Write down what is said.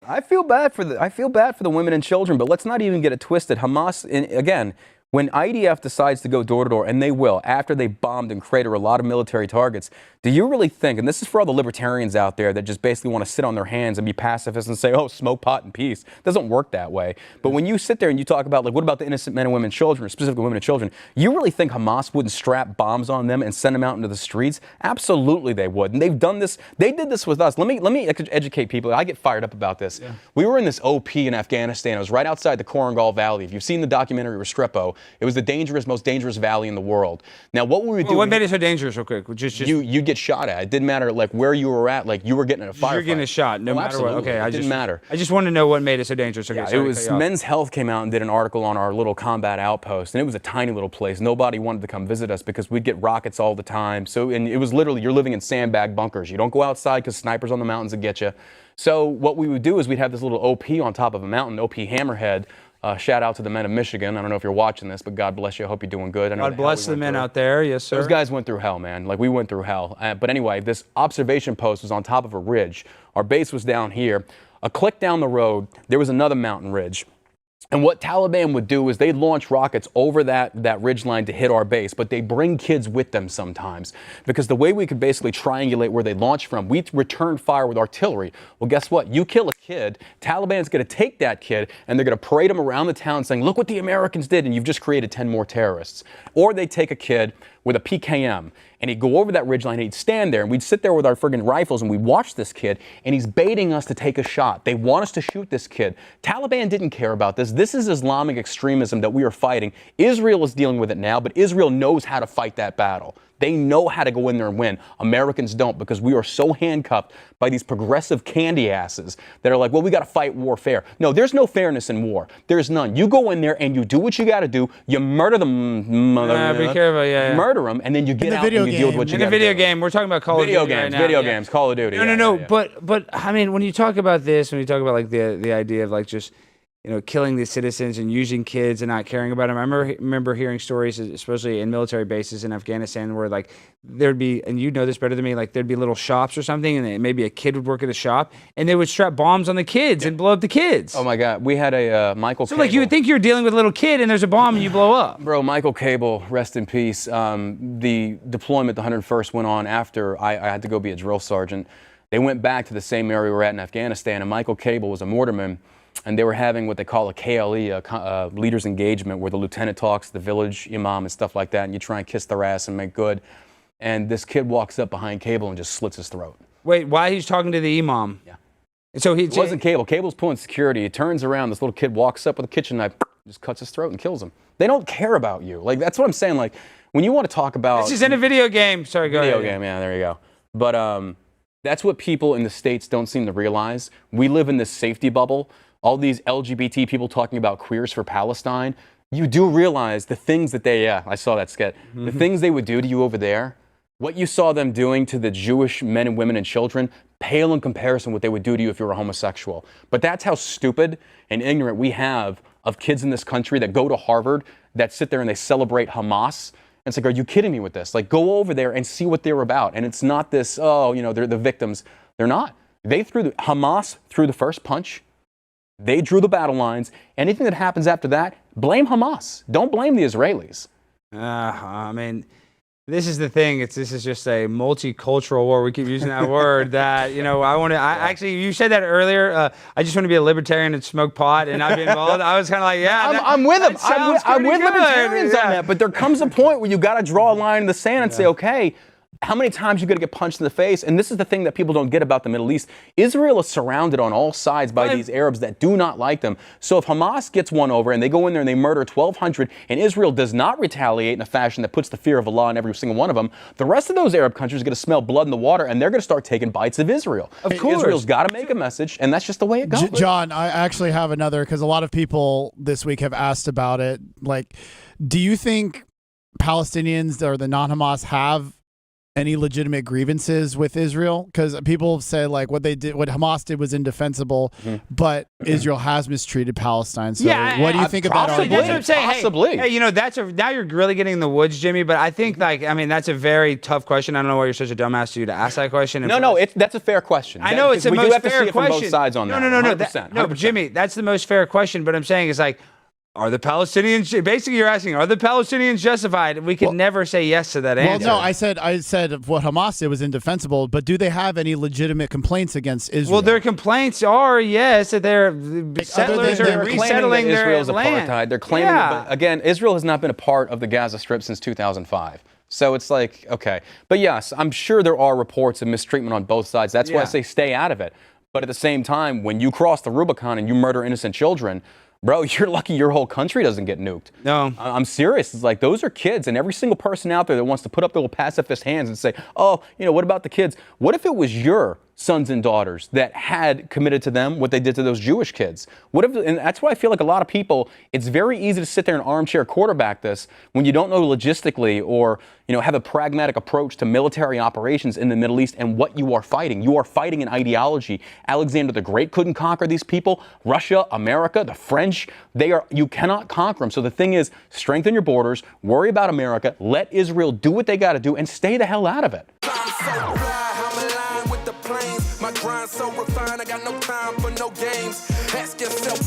I feel bad for the women and children, but let's not even get it twisted. Hamas, again, when IDF decides to go door to door, and they will, after they bombed and crater a lot of military targets, do you really think, and this is for all the libertarians out there that just basically want to sit on their hands and be pacifists and say, oh, smoke pot and peace. It doesn't work that way. But when you sit there and you talk about, like, what about the innocent men and women and children, or specifically women and children, you really think Hamas wouldn't strap bombs on them and send them out into the streets? Absolutely they would. And they've done this. They did this with us. Let me educate people. I get fired up about this. Yeah. We were in this OP in Afghanistan. It was right outside the Korangal Valley. If you've seen the documentary Restrepo, it was the most dangerous valley in the world. Now, what we would do... What made it so dangerous, real quick? You'd get shot at. It didn't matter, like, where you were at. Like, you were getting in a firefight. You're getting a shot, no matter what. Okay, it didn't matter. I just want to know what made it so dangerous. Okay, yeah, it was Men's Health came out and did an article on our little combat outpost, and it was a tiny little place. Nobody wanted to come visit us because we'd get rockets all the time. So, and it was literally, you're living in sandbag bunkers. You don't go outside because snipers on the mountains would get you. So what we would do is we'd have this little OP on top of a mountain, OP Hammerhead. Shout out to the men of Michigan. I don't know if you're watching this, but God bless you. I hope you're doing good. God bless the men out there. Yes, sir. Those guys went through hell, man. Like, we went through hell. But anyway, this observation post was on top of a ridge. Our base was down here. A click down the road, there was another mountain ridge. And what Taliban would do is they'd launch rockets over that ridge line to hit our base, but they bring kids with them sometimes. Because the way we could basically triangulate where they launch from, we return fire with artillery. Well, guess what? You kill a kid, Taliban's going to take that kid, and they're going to parade him around the town saying, look what the Americans did, and you've just created 10 more terrorists. Or they take a kid with a PKM, and he'd go over that ridgeline, and he'd stand there, and we'd sit there with our friggin' rifles, and we'd watch this kid, and he's baiting us to take a shot. They want us to shoot this kid. Taliban didn't care about this. This is Islamic extremism that we are fighting. Israel is dealing with it now, but Israel knows how to fight that battle. They know how to go in there and win. Americans don't, because we are so handcuffed by these progressive candy asses that are like, well, we got to fight warfare. No, there's no fairness in war. There's none. You go in there and you do what you got to do. You murder them. Be careful, yeah. Murder them, and then you get out and you deal with what you got to do. In the video game, we're talking about Call of Duty right now. Video games, Call of Duty. No. But I mean, when you talk about this, when you talk about like the idea of like just, you know, killing these citizens and using kids and not caring about them. I remember hearing stories, especially in military bases in Afghanistan, where like there'd be, and you know this better than me, like there'd be little shops or something, and maybe a kid would work at the shop, and they would strap bombs on the kids and blow up the kids. Oh my God, we had a Michael. So like you would think you're dealing with a little kid, and there's a bomb, and you blow up. Bro, Michael Cable, rest in peace. The deployment, the 101st, went on after I had to go be a drill sergeant. They went back to the same area we were at in Afghanistan, and Michael Cable was a mortarman. And they were having what they call a KLE, a leaders engagement, where the lieutenant talks to the village imam and stuff like that, and you try and kiss their ass and make good. And this kid walks up behind Cable and just slits his throat. Wait, why he's talking to the imam? Yeah. So it wasn't Cable. Cable's pulling security. He turns around. This little kid walks up with a kitchen knife, just cuts his throat and kills him. They don't care about you. Like, that's what I'm saying. Like, when you want to talk about... This is in a video game. Sorry, go ahead. Video game, yeah, there you go. But that's what people in the States don't seem to realize. We live in this safety bubble. All these LGBT people talking about queers for Palestine, you do realize the things that they, I saw that skit, the things they would do to you over there, what you saw them doing to the Jewish men and women and children, pale in comparison what they would do to you if you were a homosexual. But that's how stupid and ignorant we have of kids in this country that go to Harvard, that sit there and they celebrate Hamas. And it's like, are you kidding me with this? Like, go over there and see what they're about. And it's not this, oh, you know, they're the victims. They're not. Hamas threw the first punch. They drew the battle lines. Anything that happens after that, blame Hamas. Don't blame the Israelis. I mean, this is the thing. This is just a multicultural war. We keep using that word. That, you know, actually, you said that earlier. I just want to be a libertarian and smoke pot and not be involved. I was kind of like, yeah, I'm with them. I'm with libertarians on that. But there comes a point where you got to draw a line in the sand and say, okay, how many times you got to get punched in the face? And this is the thing that people don't get about the Middle East. Israel is surrounded on all sides by these Arabs that do not like them. So if Hamas gets one over and they go in there and they murder 1,200 and Israel does not retaliate in a fashion that puts the fear of Allah in every single one of them, the rest of those Arab countries are going to smell blood in the water and they're going to start taking bites of Israel. Of course. Israel's got to make a message, and that's just the way it goes. John, I actually have another, because a lot of people this week have asked about it. Like, do you think Palestinians or the non-Hamas have any legitimate grievances with Israel? Because people have said like what Hamas did was indefensible, but Israel has mistreated Palestine. So what do you think of that possibly. argument? That's what I'm saying. Possibly. Hey, you know, now you're really getting in the woods, Jimmy. But I think, like, I mean, that's a very tough question. I don't know why you're such a dumbass to ask that question. No, that's a fair question. I know it's the we most do have fair to see it question. from both sides on that. No, 100%, no, 100%. Jimmy, that's the most fair question. But I'm saying is like, are the Palestinians basically you're asking, are the Palestinians justified? We could never say yes to that answer. Well, no, I said what Hamas did was indefensible, but do they have any legitimate complaints against Israel? Well, their complaints are, yes, that they're settlers are resettling their Israel's land. apartheid. They're claiming, but again, Israel has not been a part of the Gaza Strip since 2005. So it's like, okay. But yes, I'm sure there are reports of mistreatment on both sides. That's why I say stay out of it. But at the same time, when you cross the Rubicon and you murder innocent children, bro, you're lucky your whole country doesn't get nuked. No. I'm serious. It's like those are kids, and every single person out there that wants to put up their little pacifist hands and say, oh, you know, what about the kids? What if it was your sons and daughters that had committed to them what they did to those Jewish kids? What if, and that's why I feel like a lot of people, it's very easy to sit there and armchair quarterback this when you don't know logistically or, you know, have a pragmatic approach to military operations in the Middle East and what you are fighting. You are fighting an ideology. Alexander the Great couldn't conquer these people. Russia, America, the French, you cannot conquer them. So the thing is, strengthen your borders, worry about America, let Israel do what they got to do, and stay the hell out of it. My grind so refined, I got no time for no games. Ask yourself